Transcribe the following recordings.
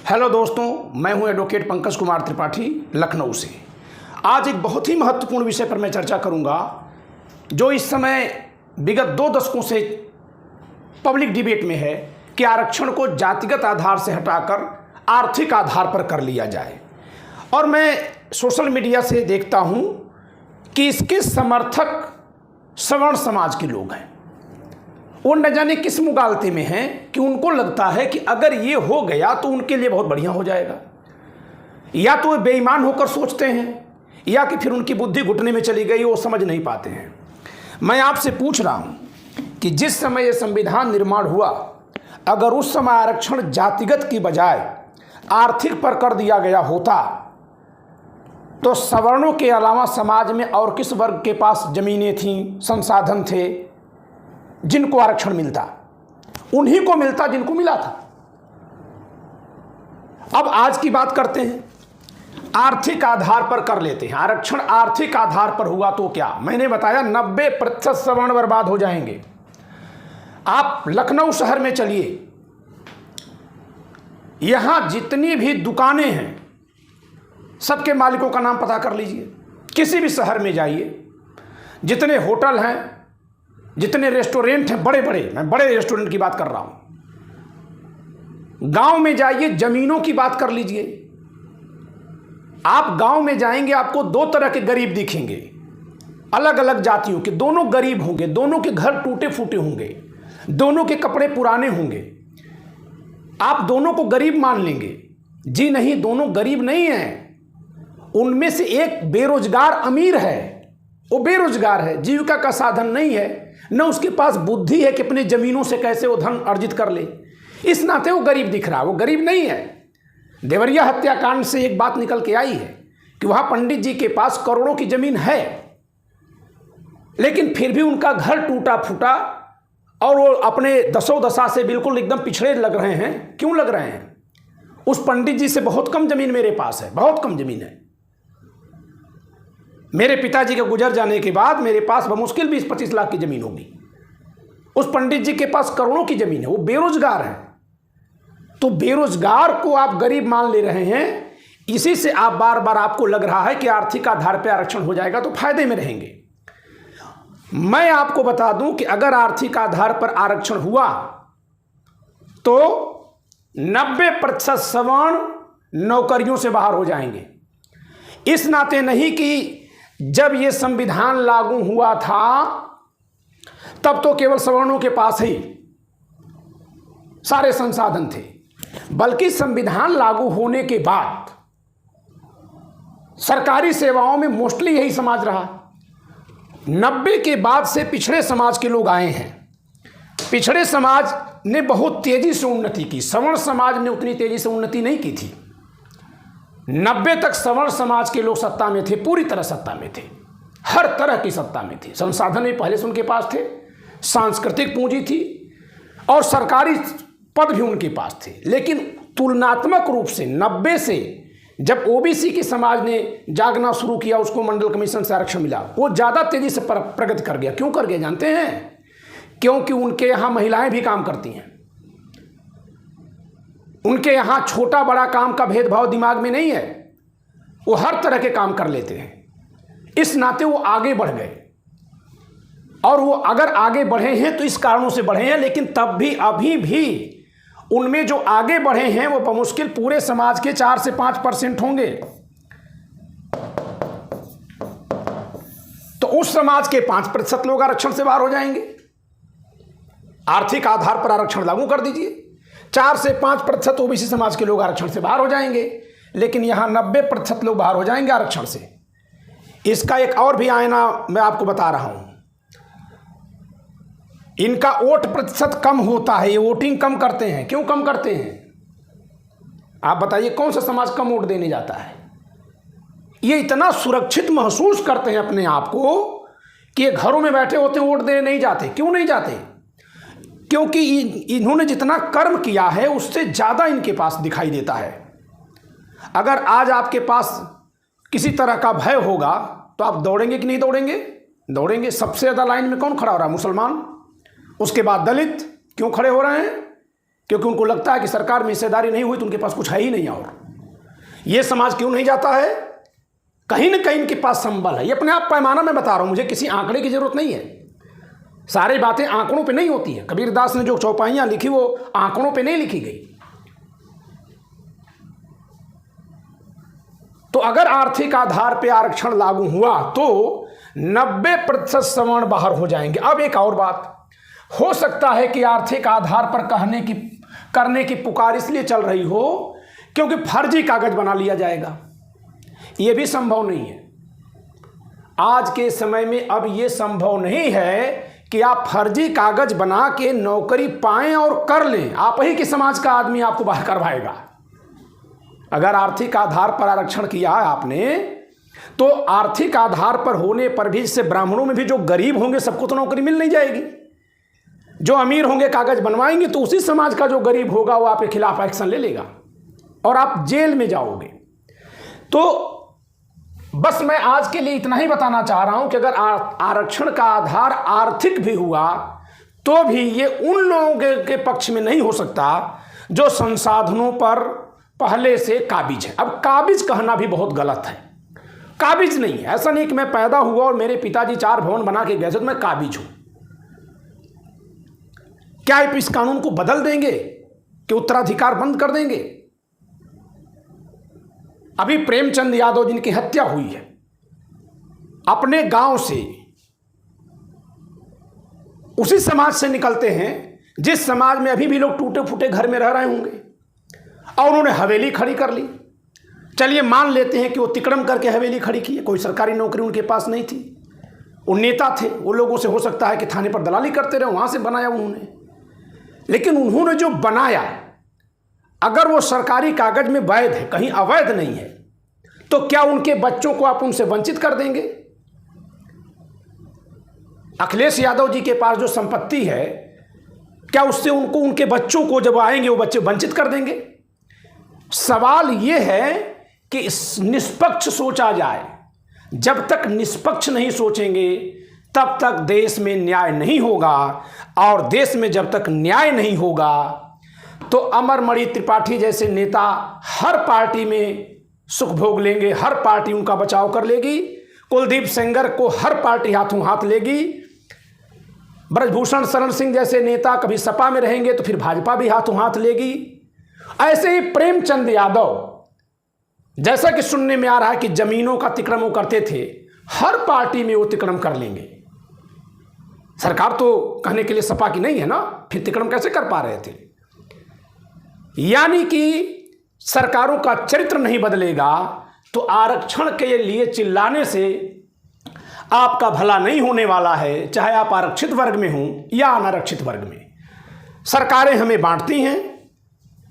Hello दोस्तों, मैं हूं एडवोकेट पंकज कुमार त्रिपाठी लखनऊ से। आज एक बहुत ही महत्वपूर्ण विषय पर मैं चर्चा करूंगा जो इस समय विगत 2 दशकों से पब्लिक डिबेट में है कि आरक्षण को जातिगत आधार से हटाकर आर्थिक आधार पर कर लिया जाए। और मैं सोशल मीडिया से देखता हूं कि इसके समर्थक सवर्ण समाज के लोग हैं। वो न जाने किस मुगालते में हैं कि उनको लगता है कि अगर ये हो गया तो उनके लिए बहुत बढ़िया हो जाएगा। या तो वे बेईमान होकर सोचते हैं या कि फिर उनकी बुद्धि घुटने में चली गई, वो समझ नहीं पाते हैं। मैं आपसे पूछ रहा हूं कि जिस समय ये संविधान निर्माण हुआ, अगर उस समय आरक्षण जातिगत की बजाय आर्थिक पर कर दिया गया होता तो सवर्णों के अलावा समाज में और किस वर्ग के पास जमीनें थीं, संसाधन थे जिनको आरक्षण मिलता? उन्हीं को मिलता जिनको मिला था। अब आज की बात करते हैं, आर्थिक आधार पर कर लेते हैं। आरक्षण आर्थिक आधार पर हुआ तो क्या? मैंने बताया 90% सवर्ण बर्बाद हो जाएंगे। आप लखनऊ शहर में चलिए, यहां जितनी भी दुकानें हैं सबके मालिकों का नाम पता कर लीजिए। किसी भी शहर में जाइए, जितने होटल हैं, जितने रेस्टोरेंट हैं, बड़े बड़े, मैं बड़े रेस्टोरेंट की बात कर रहा हूं। गांव में जाइए, जमीनों की बात कर लीजिए। आप गांव में जाएंगे, आपको 2 तरह के गरीब दिखेंगे, अलग अलग जातियों के। दोनों गरीब होंगे, दोनों के घर टूटे फूटे होंगे, दोनों के कपड़े पुराने होंगे। आप दोनों को गरीब मान लेंगे? जी नहीं, दोनों गरीब नहीं हैं। उनमें से एक बेरोजगार अमीर है, वो बेरोजगार है, जीविका का साधन नहीं है, न उसके पास बुद्धि है कि अपनी जमीनों से कैसे वो धन अर्जित कर ले। इस नाते वो गरीब दिख रहा है, वो गरीब नहीं है। देवरिया हत्याकांड से एक बात निकल के आई है कि वहां पंडित जी के पास करोड़ों की जमीन है, लेकिन फिर भी उनका घर टूटा फूटा और वो अपने दसों दशा से बिल्कुल एकदम पिछड़े लग रहे हैं। क्यों लग रहे हैं? उस पंडित जी से बहुत कम जमीन मेरे पास है, बहुत कम जमीन है। मेरे पिताजी के गुजर जाने के बाद मेरे पास बमुश्किल 20-25 लाख की जमीन होगी। उस पंडित जी के पास करोड़ों की जमीन है, वो बेरोजगार है। तो बेरोजगार को आप गरीब मान ले रहे हैं, इसी से आप बार बार आपको लग रहा है कि आर्थिक आधार पर आरक्षण हो जाएगा तो फायदे में रहेंगे। मैं आपको बता दूं कि अगर आर्थिक आधार पर आरक्षण हुआ तो 90% सवर्ण नौकरियों से बाहर हो जाएंगे। इस नाते नहीं कि जब ये संविधान लागू हुआ था तब तो केवल सवर्णों के पास ही सारे संसाधन थे, बल्कि संविधान लागू होने के बाद सरकारी सेवाओं में मोस्टली यही समाज रहा। 90 के बाद से पिछड़े समाज के लोग आए हैं। पिछड़े समाज ने बहुत तेजी से उन्नति की, सवर्ण समाज ने उतनी तेजी से उन्नति नहीं की थी। 90 तक सवर्ण समाज के लोग सत्ता में थे, पूरी तरह सत्ता में थे, हर तरह की सत्ता में थे। संसाधन भी पहले से उनके पास थे, सांस्कृतिक पूंजी थी और सरकारी पद भी उनके पास थे। लेकिन तुलनात्मक रूप से 90 से जब ओबीसी के समाज ने जागना शुरू किया, उसको मंडल कमीशन से आरक्षण मिला, वो ज़्यादा तेजी से प्रगति कर गया। क्यों कर गया जानते हैं? क्योंकि उनके यहाँ महिलाएं भी काम करती हैं। उनके यहाँ छोटा बड़ा काम का भेदभाव दिमाग में नहीं है, वो हर तरह के काम कर लेते हैं। इस नाते वो आगे बढ़ गए, और वो अगर आगे बढ़े हैं तो इस कारणों से बढ़े हैं। लेकिन तब भी अभी भी उनमें जो आगे बढ़े हैं वो बमुश्किल पूरे समाज के 4 से 5% होंगे। तो उस समाज के 5% लोग आरक्षण से बाहर हो जाएंगे। आर्थिक आधार पर आरक्षण लागू कर दीजिए, 4 से 5% ओबीसी समाज के लोग आरक्षण से बाहर हो जाएंगे, लेकिन यहां 90% लोग बाहर हो जाएंगे आरक्षण से। इसका एक और भी आईना मैं आपको बता रहा हूं। इनका वोट प्रतिशत कम होता है, ये वोटिंग कम करते हैं। क्यों कम करते हैं? आप बताइए, कौन सा समाज कम वोट देने जाता है? ये इतना सुरक्षित महसूस करते हैं अपने आप को कि ये घरों में बैठे होते हैं, वोट देने नहीं जाते। क्यों नहीं जाते? क्योंकि इन्होंने जितना कर्म किया है उससे ज़्यादा इनके पास दिखाई देता है। अगर आज आपके पास किसी तरह का भय होगा तो आप दौड़ेंगे कि नहीं दौड़ेंगे? दौड़ेंगे। सबसे ज़्यादा लाइन में कौन खड़ा हो रहा है? मुसलमान, उसके बाद दलित। क्यों खड़े हो रहे हैं? क्योंकि उनको लगता है कि सरकार में हिस्सेदारी नहीं हुई तो उनके पास कुछ है ही नहीं। और ये समाज क्यों नहीं जाता है? कहीं ना कहीं इनके पास संबल है। ये अपने आप पैमाना में बता रहा हूं, मुझे किसी आंकड़े की जरूरत नहीं है। सारी बातें आंकड़ों पे नहीं होती है। कबीरदास ने जो चौपाइयां लिखी वो आंकड़ों पे नहीं लिखी गई। तो अगर आर्थिक आधार पे आरक्षण लागू हुआ तो 90% सवर्ण बाहर हो जाएंगे। अब एक और बात हो सकता है कि आर्थिक आधार पर करने की पुकार इसलिए चल रही हो क्योंकि फर्जी कागज बना लिया जाएगा। यह भी संभव नहीं है। आज के समय में अब यह संभव नहीं है कि आप फर्जी कागज बना के नौकरी पाएं और कर लें। आप ही के समाज का आदमी आपको बाहर करवाएगा। अगर आर्थिक आधार पर आरक्षण किया है आपने, तो आर्थिक आधार पर होने पर भी, इससे ब्राह्मणों में भी जो गरीब होंगे सबको तो नौकरी मिल नहीं जाएगी। जो अमीर होंगे कागज बनवाएंगे तो उसी समाज का जो गरीब होगा वो आपके खिलाफ एक्शन ले लेगा और आप जेल में जाओगे। तो बस मैं आज के लिए इतना ही बताना चाह रहा हूं कि अगर आरक्षण का आधार आर्थिक भी हुआ तो भी ये उन लोगों के पक्ष में नहीं हो सकता जो संसाधनों पर पहले से काबिज है। अब काबिज कहना भी बहुत गलत है। काबिज नहीं है, ऐसा नहीं कि मैं पैदा हुआ और मेरे पिताजी 4 भवन बना के गए थे तो मैं काबिज हूं। क्या आप इस कानून को बदल देंगे कि उत्तराधिकार बंद कर देंगे? अभी प्रेमचंद यादव जिनकी हत्या हुई है, अपने गांव से, उसी समाज से निकलते हैं जिस समाज में अभी भी लोग टूटे फूटे घर में रह रहे होंगे, और उन्होंने हवेली खड़ी कर ली। चलिए मान लेते हैं कि वो तिकड़म करके हवेली खड़ी की है, कोई सरकारी नौकरी उनके पास नहीं थी, वो नेता थे, वो लोगों से हो सकता है कि थाने पर दलाली करते रहे, वहां से बनाया उन्होंने। लेकिन उन्होंने जो बनाया, अगर वो सरकारी कागज में वैध है, कहीं अवैध नहीं है, तो क्या उनके बच्चों को आप उनसे वंचित कर देंगे? अखिलेश यादव जी के पास जो संपत्ति है, क्या उससे उनको, उनके बच्चों को जब आएंगे वो बच्चे वंचित कर देंगे? सवाल ये है कि निष्पक्ष सोचा जाए। जब तक निष्पक्ष नहीं सोचेंगे तब तक देश में न्याय नहीं होगा, और देश में जब तक न्याय नहीं होगा तो अमरमणि त्रिपाठी जैसे नेता हर पार्टी में सुख भोग लेंगे, हर पार्टी उनका बचाव कर लेगी। कुलदीप सेंगर को हर पार्टी हाथों हाथ लेगी। ब्रजभूषण शरण सिंह जैसे नेता कभी सपा में रहेंगे तो फिर भाजपा भी हाथों हाथ लेगी। ऐसे ही प्रेमचंद यादव, जैसा कि सुनने में आ रहा है कि जमीनों का अतिक्रमण वो करते थे, हर पार्टी में वो अतिक्रमण कर लेंगे। सरकार तो कहने के लिए सपा की नहीं है ना, फिर अतिक्रमण कैसे कर पा रहे थे? यानी कि सरकारों का चरित्र नहीं बदलेगा तो आरक्षण के लिए चिल्लाने से आपका भला नहीं होने वाला है, चाहे आप आरक्षित वर्ग में हों या अनारक्षित वर्ग में। सरकारें हमें बांटती हैं,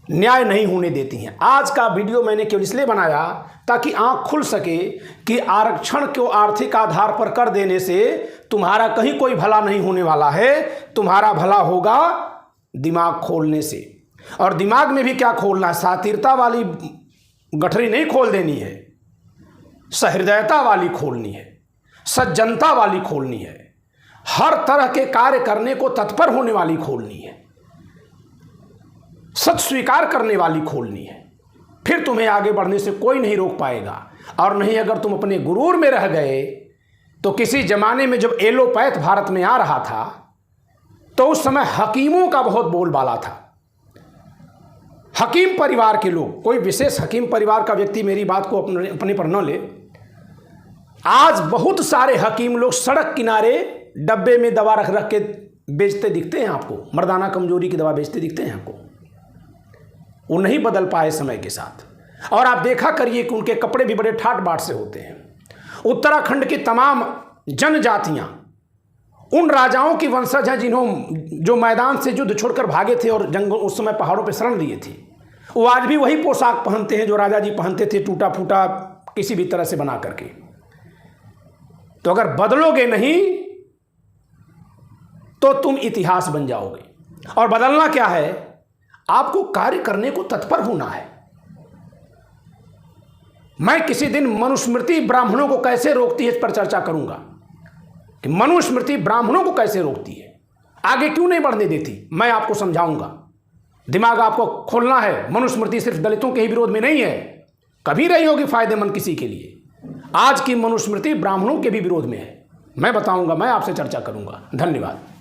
न्याय नहीं होने देती हैं। आज का वीडियो मैंने केवल इसलिए बनाया ताकि आंख खुल सके कि आरक्षण को आर्थिक आधार पर कर देने से तुम्हारा कहीं कोई भला नहीं होने वाला है। तुम्हारा भला होगा दिमाग खोलने से। और दिमाग में भी क्या खोलना है? सातीरता वाली गठरी नहीं खोल देनी है, सहृदयता वाली खोलनी है, सज्जनता वाली खोलनी है, हर तरह के कार्य करने को तत्पर होने वाली खोलनी है, सच स्वीकार करने वाली खोलनी है। फिर तुम्हें आगे बढ़ने से कोई नहीं रोक पाएगा। और नहीं, अगर तुम अपने गुरूर में रह गए तो किसी जमाने में जब एलोपैथ भारत में आ रहा था तो उस समय हकीमों का बहुत बोलबाला था। हकीम परिवार के लोग, कोई विशेष हकीम परिवार का व्यक्ति मेरी बात को अपने पर न ले। आज बहुत सारे हकीम लोग सड़क किनारे डब्बे में दवा रख रख के बेचते दिखते हैं आपको, मर्दाना कमजोरी की दवा बेचते दिखते हैं आपको। वो नहीं बदल पाए समय के साथ। और आप देखा करिए कि उनके कपड़े भी बड़े ठाट बाट से होते हैं। उत्तराखंड की तमाम जनजातियां उन राजाओं की वंशज हैं जो मैदान से युद्ध छोड़कर भागे थे और जंगल उस समय पहाड़ों पर शरण लिए थे। वो आज भी वही पोशाक पहनते हैं जो राजा जी पहनते थे, टूटा फूटा किसी भी तरह से बना करके। तो अगर बदलोगे नहीं तो तुम इतिहास बन जाओगे। और बदलना क्या है? आपको कार्य करने को तत्पर होना है। मैं किसी दिन मनुस्मृति ब्राह्मणों को कैसे रोकती है इस पर चर्चा करूंगा कि मनुस्मृति ब्राह्मणों को कैसे रोकती है, आगे क्यों नहीं बढ़ने देती, मैं आपको समझाऊंगा। दिमाग आपको खोलना है। मनुस्मृति सिर्फ दलितों के ही विरोध में नहीं है, कभी रही होगी फायदेमंद किसी के लिए। आज की मनुस्मृति ब्राह्मणों के भी विरोध में है। मैं बताऊंगा, मैं आपसे चर्चा करूंगा। धन्यवाद।